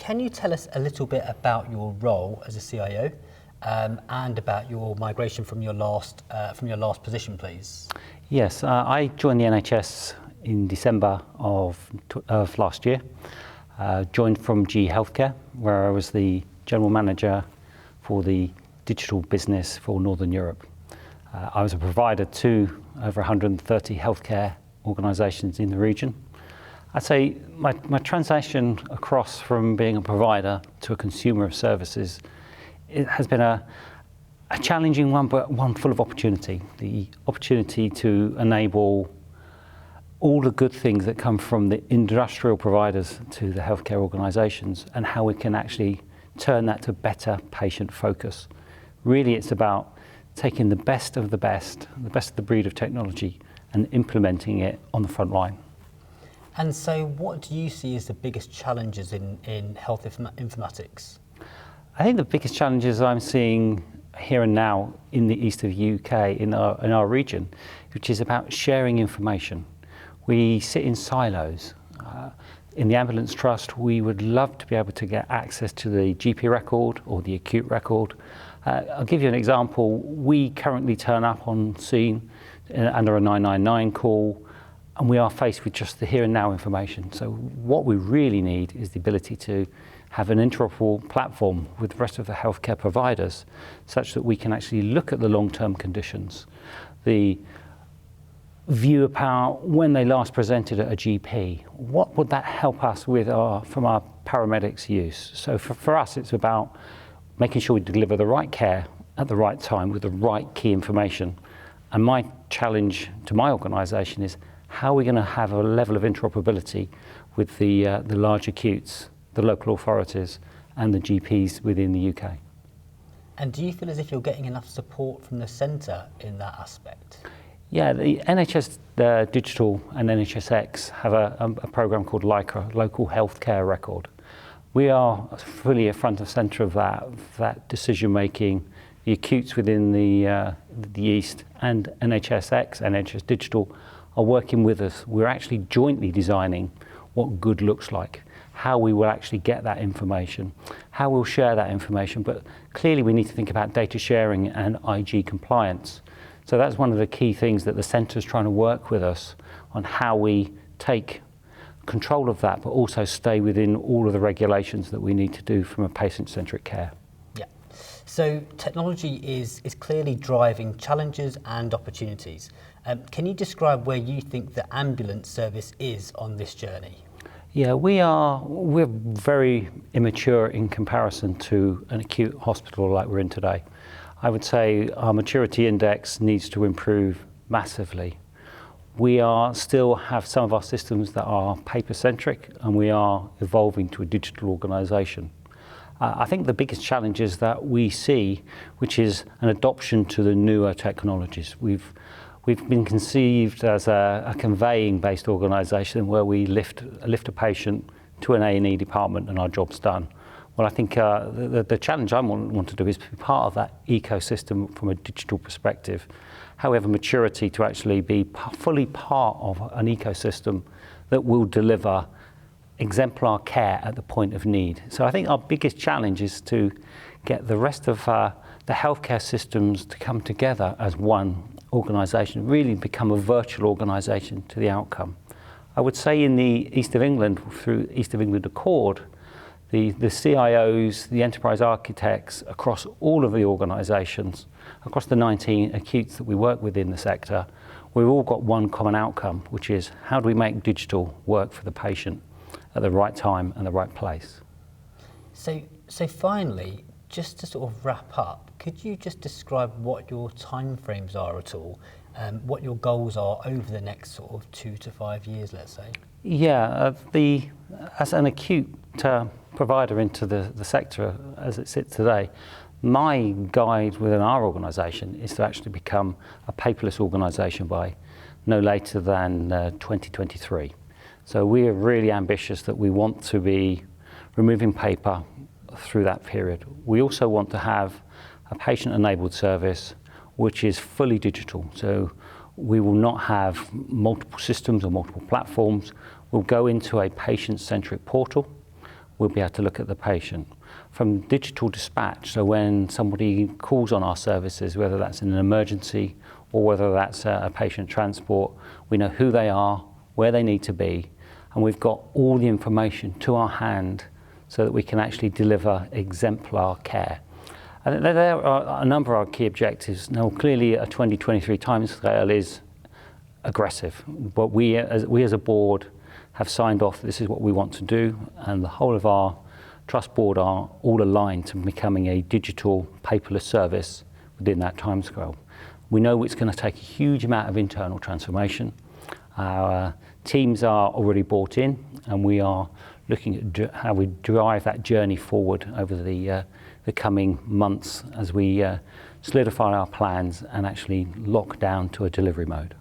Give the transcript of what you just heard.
can you tell us a little bit about your role as a CIO and about your migration from your last position, please? Yes, I joined the NHS in December of last year. Joined from GE Healthcare, where I was the general manager for the digital business for Northern Europe. I was a provider to over 130 healthcare organisations in the region. I'd say my transition across from being a provider to a consumer of services, it has been a challenging one, but one full of opportunity. The opportunity to enable all the good things that come from the industrial providers to the healthcare organisations, and how we can actually turn that to better patient focus. Really, it's about taking the best of the best of the breed of technology, and implementing it on the front line. And so what do you see as the biggest challenges in health informatics? I think the biggest challenges I'm seeing here and now in the east of the UK, in our region, which is about sharing information. We sit in silos. In the Ambulance Trust, we would love to be able to get access to the GP record or the acute record. I'll give you an example. We currently turn up on scene under a 999 call, and we are faced with just the here and now information. So what we really need is the ability to have an interoperable platform with the rest of the healthcare providers, such that we can actually look at the long-term conditions, the view about when they last presented at a GP. What would that help us with from our paramedics' use? So for us, it's about making sure we deliver the right care at the right time with the right key information. And my challenge to my organisation is, how are we going to have a level of interoperability with the large acutes, the local authorities and the GPs within the UK? And do you feel as if you're getting enough support from the centre in that aspect? Yeah, the NHS Digital and NHSX have a programme called LICRA, Local Healthcare Record. We are fully at front and centre of that decision making. The acutes within the East and NHSX, NHS Digital, are working with us. We're actually jointly designing what good looks like, how we will actually get that information, how we'll share that information, but clearly we need to think about data sharing and IG compliance. So that's one of the key things that the centre is trying to work with us on, how we take control of that, but also stay within all of the regulations that we need to do from a patient-centric care. Yeah. So technology is clearly driving challenges and opportunities. Can you describe where you think the ambulance service is on this journey? Yeah, we're very immature in comparison to an acute hospital like we're in today. I would say our maturity index needs to improve massively. We still have some of our systems that are paper-centric, and we are evolving to a digital organisation. I think the biggest challenge is that we see, which is an adoption to the newer technologies. We've been conceived as a conveying-based organisation where we lift a patient to an A&E department and our job's done. Well, I think the challenge I want to do is be part of that ecosystem from a digital perspective. However, maturity to actually be fully part of an ecosystem that will deliver exemplar care at the point of need. So I think our biggest challenge is to get the rest of the healthcare systems to come together as one organisation, really become a virtual organisation to the outcome. I would say in the East of England, through East of England Accord, the CIOs, the enterprise architects across all of the organisations, across the 19 acutes that we work with in the sector, we've all got one common outcome, which is, how do we make digital work for the patient at the right time and the right place? So finally, just to sort of wrap up, could you just describe what your timeframes are at all, what your goals are over the next sort of 2 to 5 years, let's say? Yeah, as an acute provider into the sector as it sits today, my guide within our organisation is to actually become a paperless organisation by no later than 2023. So we are really ambitious that we want to be removing paper through that period. We also want to have a patient-enabled service which is fully digital. So we will not have multiple systems or multiple platforms. We'll go into a patient-centric portal we'll be able to look at the patient. From digital dispatch, so when somebody calls on our services, whether that's in an emergency or whether that's a patient transport, we know who they are, where they need to be, and we've got all the information to our hand so that we can actually deliver exemplar care. And there are a number of our key objectives. Now, clearly a 2023 timescale is aggressive, but we as a board have signed off this is what we want to do, and the whole of our trust board are all aligned to becoming a digital paperless service within that timescale. We know it's going to take a huge amount of internal transformation. Our teams are already bought in, and we are looking at how we drive that journey forward over the coming months as we solidify our plans and actually lock down to a delivery mode.